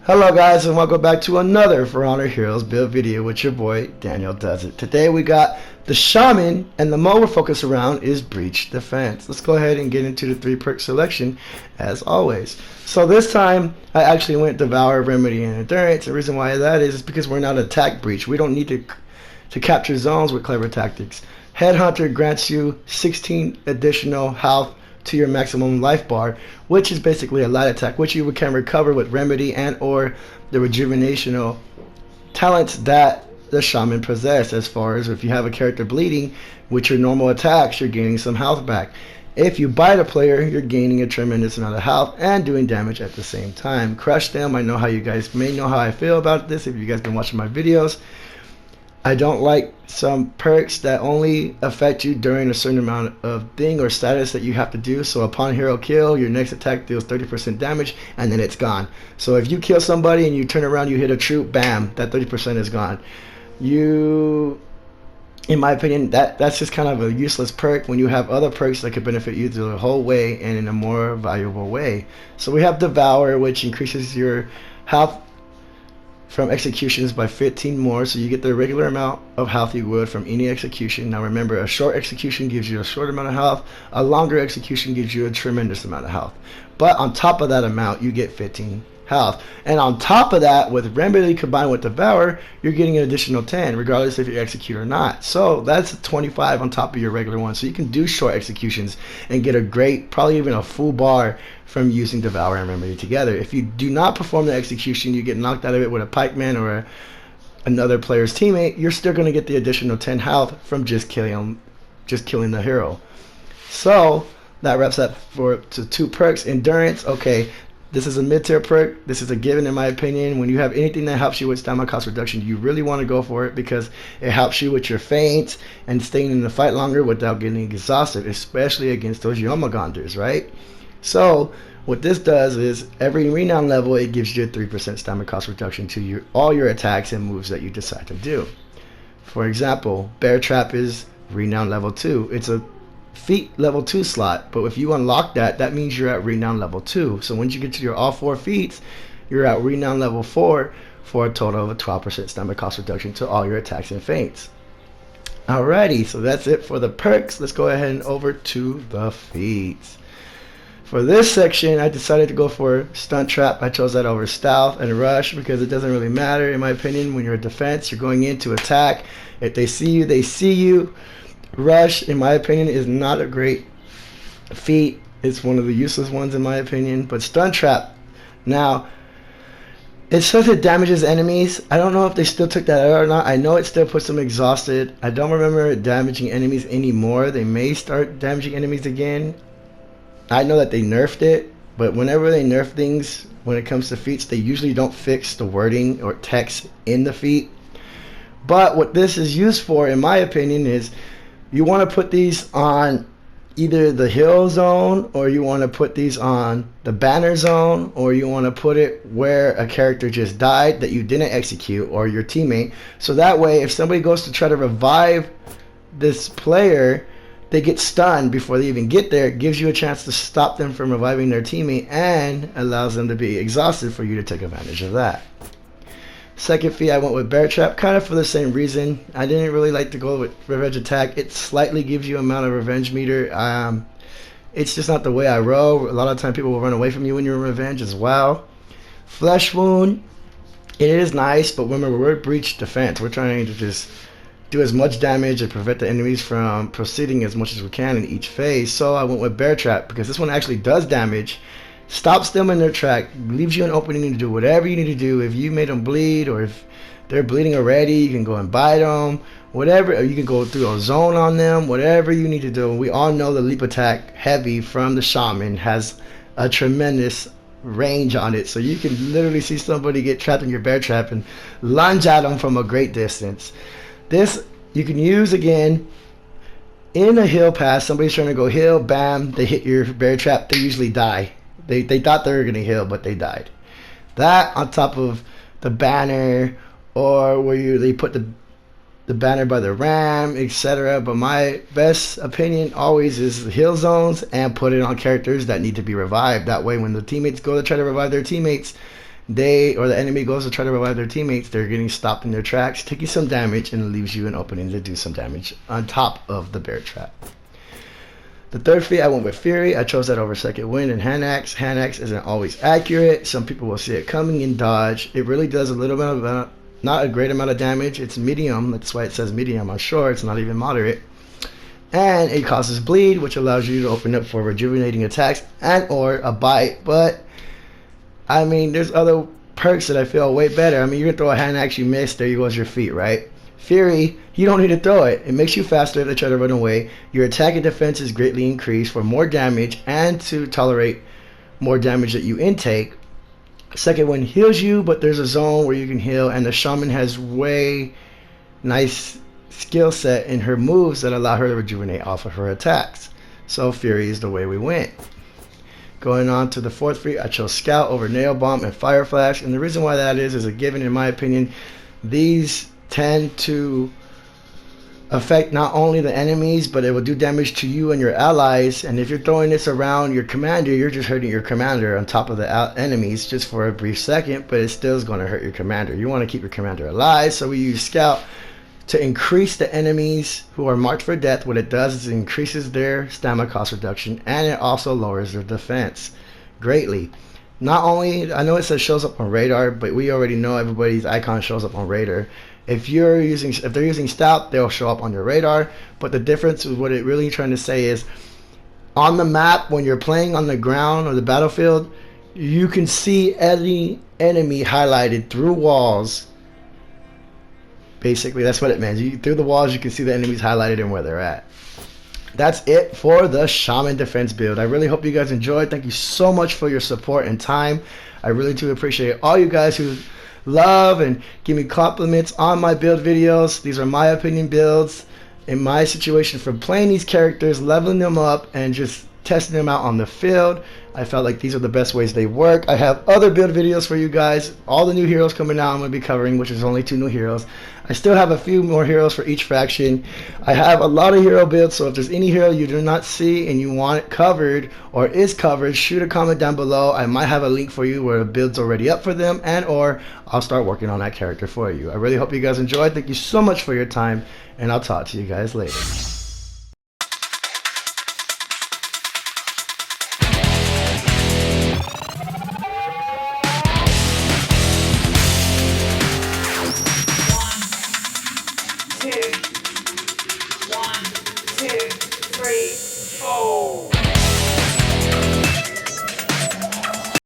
Hello guys, and welcome back to another For Honor Heroes build video with your boy Daniel Does It. Today we got the Shaman, and the mode we're focused around is Breach Defense. Let's go ahead and get into the 3 perk selection as always. So this time I actually went Devour, Remedy, and Endurance. The reason why that is because we're not attack breach. We don't need to capture zones with clever tactics. Headhunter grants you 16 additional health to your maximum life bar, which is basically a light attack, which you can recover with Remedy and or the rejuvenational talents that the Shaman possess. As far as if you have a character bleeding, with your normal attacks you're gaining some health back. If you bite a player, you're gaining a tremendous amount of health and doing damage at the same time. Crush them. I know how you guys may know how I feel about this if you guys been watching my videos. I don't like some perks that only affect you during a certain amount of thing or status that you have to do. So upon hero kill, your next attack deals 30% damage and then it's gone. So if you kill somebody and you turn around, you hit a troop, bam, that 30% is gone. In my opinion, that's just kind of a useless perk when you have other perks that could benefit you the whole way and in a more valuable way. So we have Devour, which increases your health from executions by 15 more, so you get the regular amount of health you would from any execution. Now remember, a short execution gives you a short amount of health, a longer execution gives you a tremendous amount of health. But on top of that amount, you get 15 health. And on top of that, with Remedy combined with Devour, you're getting an additional 10, regardless if you execute or not. So that's 25 on top of your regular one. So you can do short executions and get a great, probably even a full bar from using Devour and Remedy together. If you do not perform the execution, you get knocked out of it with a pikeman or another player's teammate, you're still going to get the additional 10 health from just killing the hero. So that wraps up for to 2 perks. Endurance, okay, this is a mid-tier perk. This is a given in my opinion. When you have anything that helps you with stamina cost reduction, you really want to go for it because it helps you with your feints and staying in the fight longer without getting exhausted, especially against those Yomaganders, right? So what this does is every renown level, it gives you a 3% stamina cost reduction to all your attacks and moves that you decide to do. For example, Bear Trap is renown level 2. It's a feat level 2 slot, but if you unlock that, that means you're at renown level 2. So once you get to your all 4 feats, you're at renown level 4 for a total of a 12% stamina cost reduction to all your attacks and feints. Alrighty, so that's it for the perks. Let's go ahead and over to the feats. For this section, I decided to go for Stunt Trap. I chose that over Stealth and Rush because it doesn't really matter, in my opinion. When you're a defense, you're going in to attack. If they see you, they see you. Rush, in my opinion, is not a great feat. It's one of the useless ones, in my opinion. But Stunt Trap, now, it says it damages enemies. I don't know if they still took that out or not. I know it still puts them exhausted. I don't remember it damaging enemies anymore. They may start damaging enemies again. I know that they nerfed it, but whenever they nerf things, when it comes to feats, they usually don't fix the wording or text in the feat. But what this is used for, in my opinion, is you want to put these on either the hill zone, or you want to put these on the banner zone, or you want to put it where a character just died that you didn't execute, or your teammate. So that way, if somebody goes to try to revive this player, they get stunned before they even get there. It gives you a chance to stop them from reviving their teammate and allows them to be exhausted for you to take advantage of that. Second feat, I went with Bear Trap, kind of for the same reason. I didn't really like to go with Revenge Attack. It slightly gives you amount of revenge meter. It's just not the way I roll. A lot of time people will run away from you when you're in revenge as well. Flesh Wound, it is nice, but remember, we're Breach Defense. We're trying to just do as much damage and prevent the enemies from proceeding as much as we can in each phase. So I went with Bear Trap because this one actually does damage, stops them in their track, leaves you an opening to do whatever you need to do. If you made them bleed, or if they're bleeding already, you can go and bite them, whatever, or you can go through a zone on them, whatever you need to do. We all know the leap attack heavy from the Shaman has a tremendous range on it, so you can literally see somebody get trapped in your Bear Trap and lunge at them from a great distance. This you can use again in a hill pass. Somebody's trying to go hill, bam, they hit your Bear Trap, they usually die. They thought they were going to heal, but they died. That on top of the banner, or where they put the banner by the ram, etc. But my best opinion always is the heal zones, and put it on characters that need to be revived. That way when the teammates go to try to revive their teammates, they or the enemy goes to try to revive their teammates, they're getting stopped in their tracks, taking some damage, and it leaves you an opening to do some damage on top of the bear trap. The third feat, I went with Fury. I chose that over Second Wind and Hand Axe. Hand Axe isn't always accurate. Some people will see it coming and dodge. It really does a little bit of, not a great amount of damage. It's medium. That's why it says medium on shore. It's not even moderate. And it causes bleed, which allows you to open up for rejuvenating attacks and or a bite. But, I mean, there's other perks that I feel way better. I mean, you're going to throw a Hand Axe, you miss, there goes your feat, right? Fury, you don't need to throw it. It makes you faster to try to run away. Your attack and defense is greatly increased for more damage and to tolerate more damage that you intake. Second one heals you, but there's a zone where you can heal, and the Shaman has way nice skill set in her moves that allow her to rejuvenate off of her attacks. So Fury is the way we went. Going on to the fourth feat, I chose Scout over Nail Bomb and Fire Flash, and the reason why that is a given in my opinion. These tend to affect not only the enemies, but it will do damage to you and your allies. And if you're throwing this around your commander, you're just hurting your commander on top of the enemies just for a brief second, but it still is going to hurt your commander. You want to keep your commander alive, so we use Scout to increase the enemies who are marked for death. What it does is it increases their stamina cost reduction, and it also lowers their defense greatly. Not only, I know it says shows up on radar, but we already know everybody's icon shows up on radar. If they're using Scout, they'll show up on your radar. But the difference is what it really trying to say is on the map, when you're playing on the ground or the battlefield, you can see any enemy highlighted through walls. Basically, that's what it means. Through the walls, you can see the enemies highlighted and where they're at. That's it for the Shaman defense build. I really hope you guys enjoyed. Thank you so much for your support and time. I really do appreciate all you guys who love and give me compliments on my build videos. These are my opinion builds in my situation for playing these characters, leveling them up, and just testing them out on the field. I felt like these are the best ways they work. I have other build videos for you guys. All the new heroes coming out I'm going to be covering, which is only 2 new heroes. I still have a few more heroes for each faction. I have a lot of hero builds, so if there's any hero you do not see and you want it covered or is covered, shoot a comment down below. I might have a link for you where the build's already up for them, and or I'll start working on that character for you. I really hope you guys enjoyed. Thank you so much for your time, and I'll talk to you guys later.